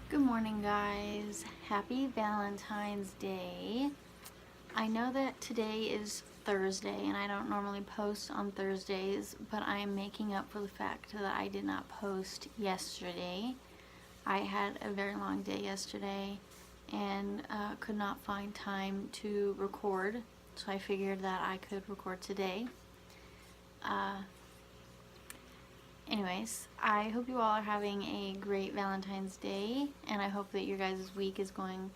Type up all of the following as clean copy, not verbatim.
Good morning, guys. Happy Valentine's Day. I know that today is Thursday and I don't normally post on Thursdays, but I am making up for the fact that I did not post yesterday. I had a very long day yesterday and could not find time to record, so I figured that I could record today. Anyways, I hope you all are having a great Valentine's Day, and I hope that your guys' week is going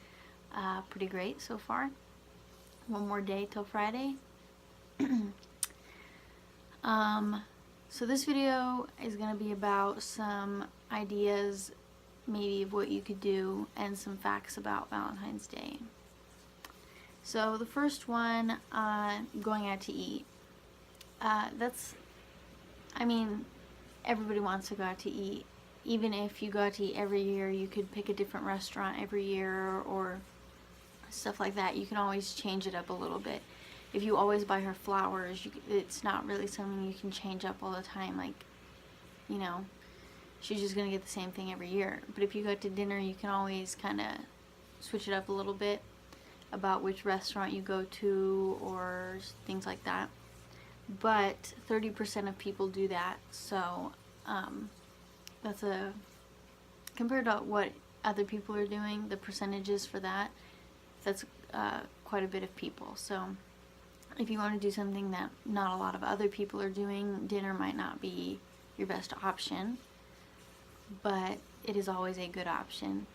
pretty great so far. One more day till Friday. So this video is going to be about some ideas maybe of what you could do and some facts about Valentine's Day. So the first one, going out to eat. Everybody wants to go out to eat. Even if you go out to eat every year, you could pick a different restaurant every year or stuff like that. You can always change it up a little bit. If you always buy her flowers, it's not really something you can change up all the time. Like, you know, she's just gonna get the same thing every year. But if you go out to dinner, you can always kind of switch it up a little bit about which restaurant you go to or things like that. But 30% of people do that, so that's compared to what other people are doing, the percentages for that's quite a bit of people. So if you want to do something that not a lot of other people are doing, dinner might not be your best option, but it is always a good option.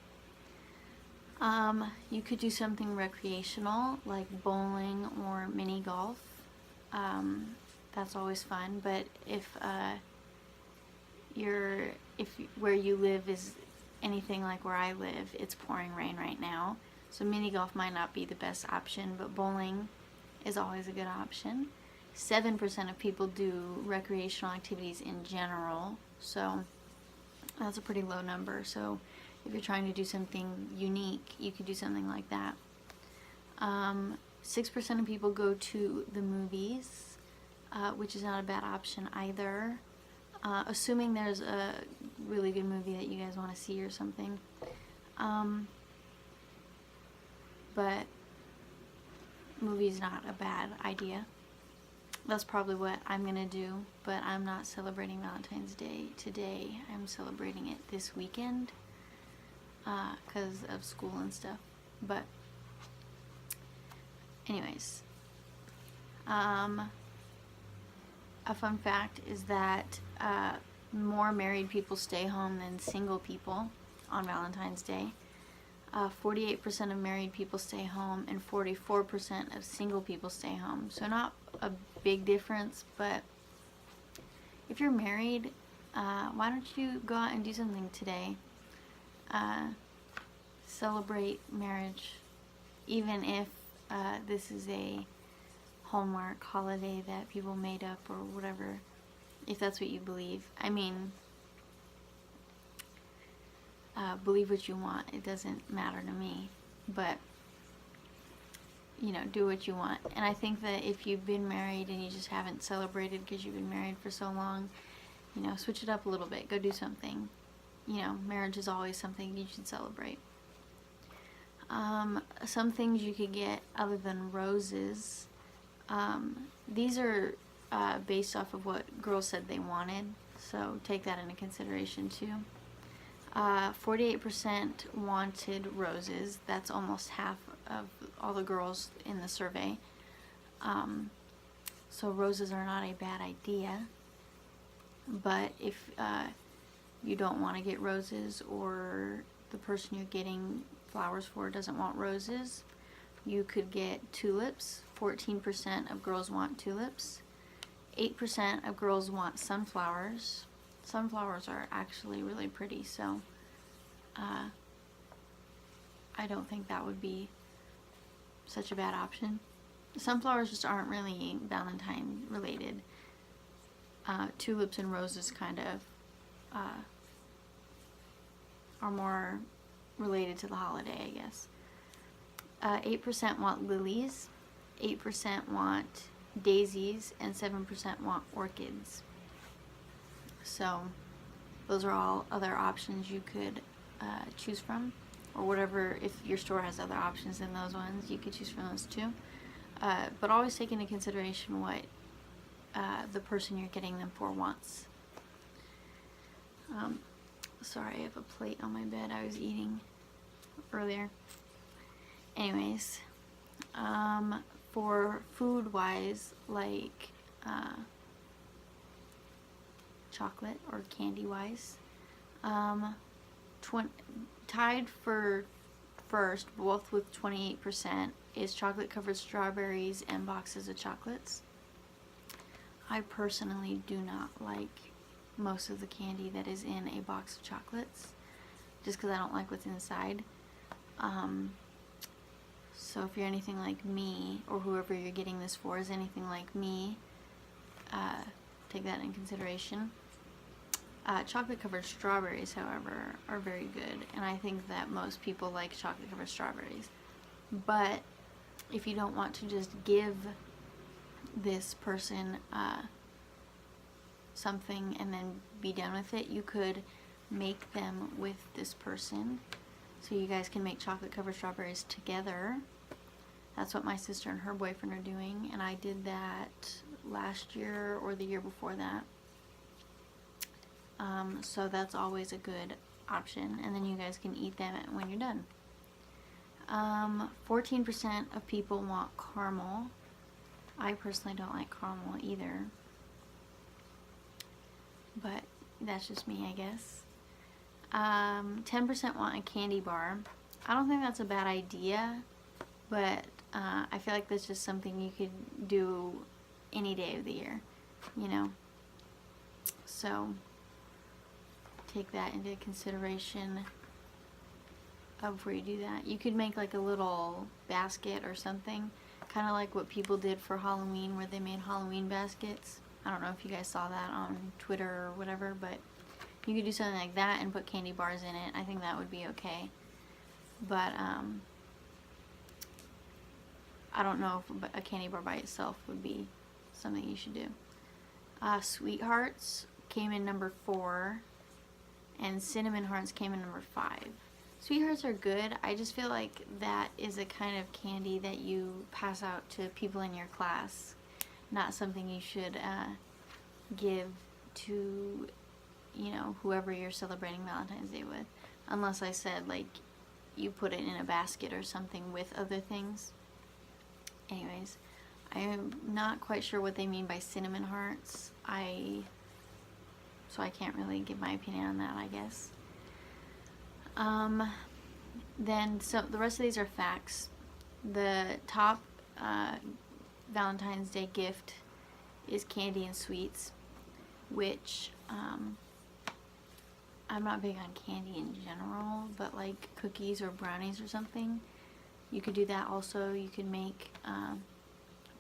You could do something recreational like bowling or mini golf. That's always fun, but if where you live is anything like where I live, it's pouring rain right now, so mini golf might not be the best option, but bowling is always a good option. 7% of people do recreational activities in general, so that's a pretty low number. So if you're trying to do something unique, you could do something like that. 6% of people go to the movies, which is not a bad option either, assuming there's a really good movie that you guys want to see or something. But movie's not a bad idea. That's probably what I'm gonna do, but I'm not celebrating Valentine's Day today. I'm celebrating it this weekend because of school and stuff. But anyways, a fun fact is that more married people stay home than single people on Valentine's Day. 48% of married people stay home and 44% of single people stay home. So not a big difference, but if you're married, why don't you go out and do something today? Celebrate marriage, even if this is a Hallmark holiday that people made up or whatever, if that's what you believe. I mean, believe what you want, it doesn't matter to me, but you know, do what you want. And I think that if you've been married and you just haven't celebrated because you've been married for so long, you know, switch it up a little bit, go do something. You know, marriage is always something you should celebrate. Some things you could get other than roses. These are based off of what girls said they wanted, so take that into consideration too. 48% wanted roses. That's almost half of all the girls in the survey. So roses are not a bad idea, but if you don't want to get roses, or the person you're getting flowers for doesn't want roses, you could get tulips. 14% of girls want tulips. 8% of girls want sunflowers. Sunflowers are actually really pretty, so I don't think that would be such a bad option. Sunflowers just aren't really Valentine related. Tulips and roses kind of are more related to the holiday, I guess. 8% want lilies, 8% want daisies, and 7% want orchids. So those are all other options you could choose from, or whatever. If your store has other options than those ones, you could choose from those too. But always take into consideration what the person you're getting them for wants. Sorry, I have a plate on my bed. I was eating earlier. Anyways, for food wise, like chocolate or candy wise, tied for first, both with 28%, is chocolate covered strawberries and boxes of chocolates. I personally do not like most of the candy that is in a box of chocolates, just because I don't like what's inside. So if you're anything like me, or whoever you're getting this for is anything like me, take that in consideration. Chocolate covered strawberries, however, are very good, and I think that most people like chocolate covered strawberries. But if you don't want to just give this person something and then be done with it, you could make them with this person, so you guys can make chocolate covered strawberries together. That's what my sister and her boyfriend are doing, and I did that last year or the year before that. So that's always a good option, and then you guys can eat them when you're done. 14% of people want caramel. I personally don't like caramel either, but that's just me, I guess. 10% want a candy bar. I don't think that's a bad idea, but I feel like that's just something you could do any day of the year, you know? So take that into consideration before you do that. You could make like a little basket or something, kind of like what people did for Halloween, where they made Halloween baskets. I don't know if you guys saw that on Twitter or whatever, but you could do something like that and put candy bars in it. I think that would be okay. But I don't know if a candy bar by itself would be something you should do. Sweethearts came in number 4, and cinnamon hearts came in number 5. Sweethearts are good. I just feel like that is a kind of candy that you pass out to people in your class, not something you should give to, you know, whoever you're celebrating Valentine's Day with, unless I said like you put it in a basket or something with other things. Anyways, I am not quite sure what they mean by cinnamon hearts. So I can't really give my opinion on that, I guess. Then, so the rest of these are facts. The top Valentine's Day gift is candy and sweets, which I'm not big on candy in general, but like cookies or brownies or something, you could do that also. You could make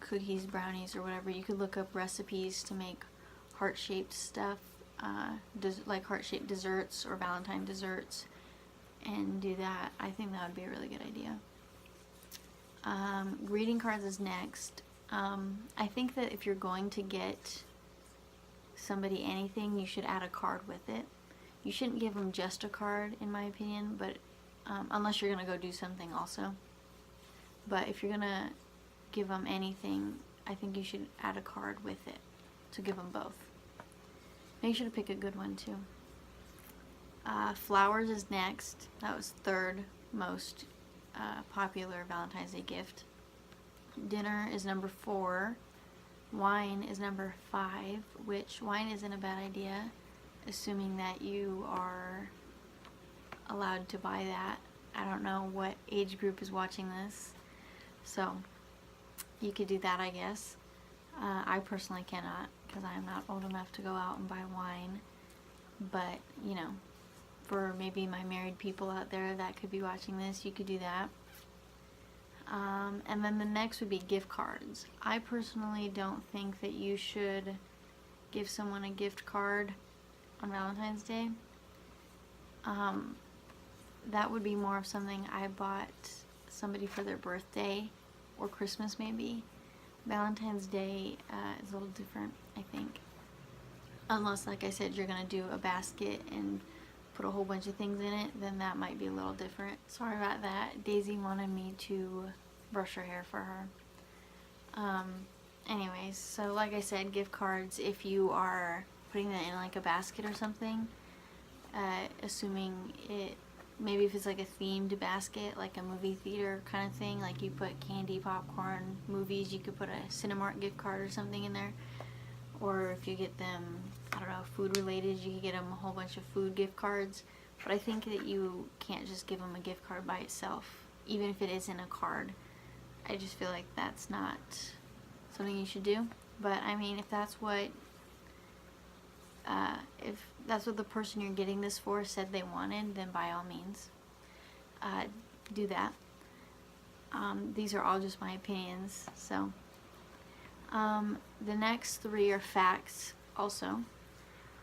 cookies, brownies, or whatever. You could look up recipes to make heart-shaped stuff, like heart-shaped desserts or Valentine desserts, and do that. I think that would be a really good idea. Greeting cards is next. I think that if you're going to get somebody anything, you should add a card with it. You shouldn't give them just a card, in my opinion, but unless you're going to go do something also. But if you're going to give them anything, I think you should add a card with it to give them both. Make sure to pick a good one too. Flowers is next. That was third most popular Valentine's Day gift. Dinner is number 4. Wine is number 5, which wine isn't a bad idea, assuming that you are allowed to buy that. I don't know what age group is watching this, so you could do that, I guess. I personally cannot, because I am not old enough to go out and buy wine, but you know, for maybe my married people out there that could be watching this, you could do that. And then the next would be gift cards. I personally don't think that you should give someone a gift card on Valentine's Day. That would be more of something I bought somebody for their birthday or Christmas maybe. Valentine's Day is a little different, I think. Unless, like I said, you're going to do a basket and put a whole bunch of things in it, then that might be a little different. Sorry about that. Daisy wanted me to brush her hair for her. Anyways, so like I said, gift cards, if you are putting that in like a basket or something, assuming it, maybe if it's like a themed basket, like a movie theater kind of thing, like you put candy, popcorn, movies, you could put a Cinemark gift card or something in there. Or if you get them, I don't know, food related, you can get them a whole bunch of food gift cards. But I think that you can't just give them a gift card by itself, even if it isn't a card. I just feel like that's not something you should do. But I mean, if that's what the person you're getting this for said they wanted, then by all means, do that. These are all just my opinions, so. The next three are facts also.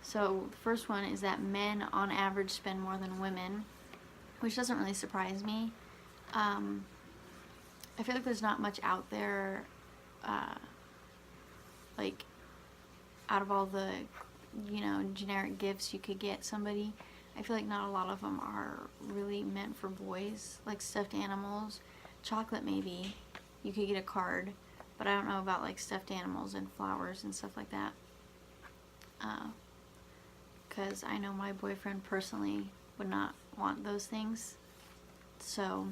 So the first one is that men on average spend more than women, which doesn't really surprise me. I feel like there's not much out there, like out of all the, you know, generic gifts you could get somebody, I feel like not a lot of them are really meant for boys, like stuffed animals. Chocolate maybe, you could get a card, but I don't know about like stuffed animals and flowers and stuff like that. Because I know my boyfriend personally would not want those things. So,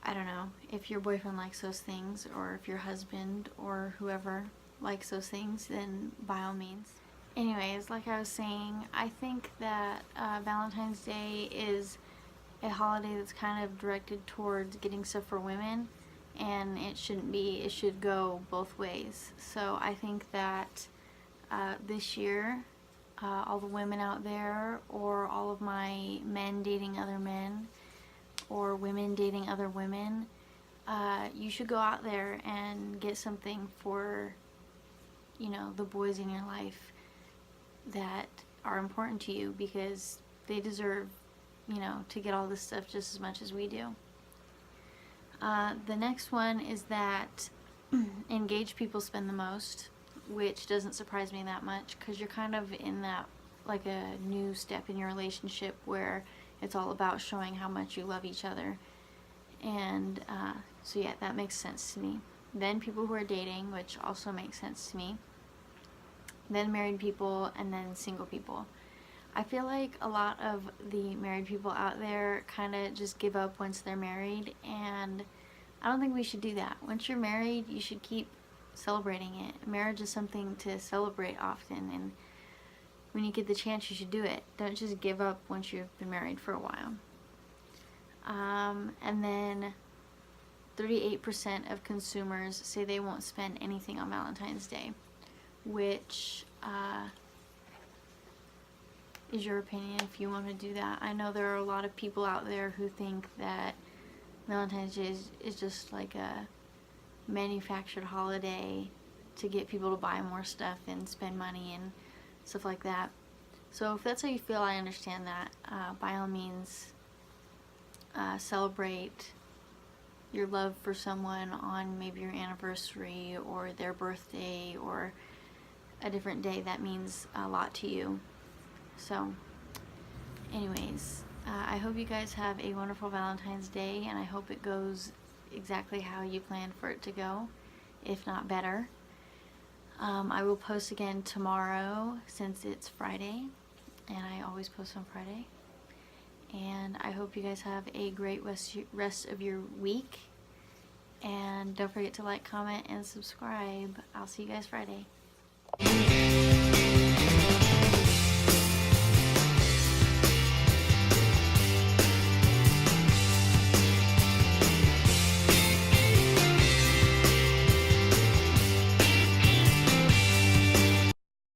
I don't know. If your boyfriend likes those things, or if your husband or whoever likes those things, then by all means. Anyways, like I was saying, I think that Valentine's Day is a holiday that's kind of directed towards getting stuff for women, and it shouldn't be. It should go both ways. So I think that this year, all the women out there, or all of my men dating other men, or women dating other women, you should go out there and get something for, you know, the boys in your life that are important to you, because they deserve, you know, to get all this stuff just as much as we do. The next one is that engaged people spend the most, which doesn't surprise me that much, because you're kind of in that, like a new step in your relationship where it's all about showing how much you love each other. And so yeah, that makes sense to me. Then people who are dating, which also makes sense to me. Then married people, and then single people. I feel like a lot of the married people out there kind of just give up once they're married, and I don't think we should do that. Once you're married, you should keep celebrating it. Marriage is something to celebrate often, and when you get the chance, you should do it. Don't just give up once you've been married for a while. And then 38% of consumers say they won't spend anything on Valentine's Day, which is your opinion if you want to do that. I know there are a lot of people out there who think that Valentine's Day is just like a manufactured holiday to get people to buy more stuff and spend money and stuff like that. So if that's how you feel, I understand that. By all means, celebrate your love for someone on maybe your anniversary or their birthday or a different day that means a lot to you. So anyways, I hope you guys have a wonderful Valentine's Day, and I hope it goes exactly how you planned for it to go, if not better. I will post again tomorrow since it's Friday, and I always post on Friday. And I hope you guys have a great rest of your week. And don't forget to like, comment, and subscribe. I'll see you guys Friday.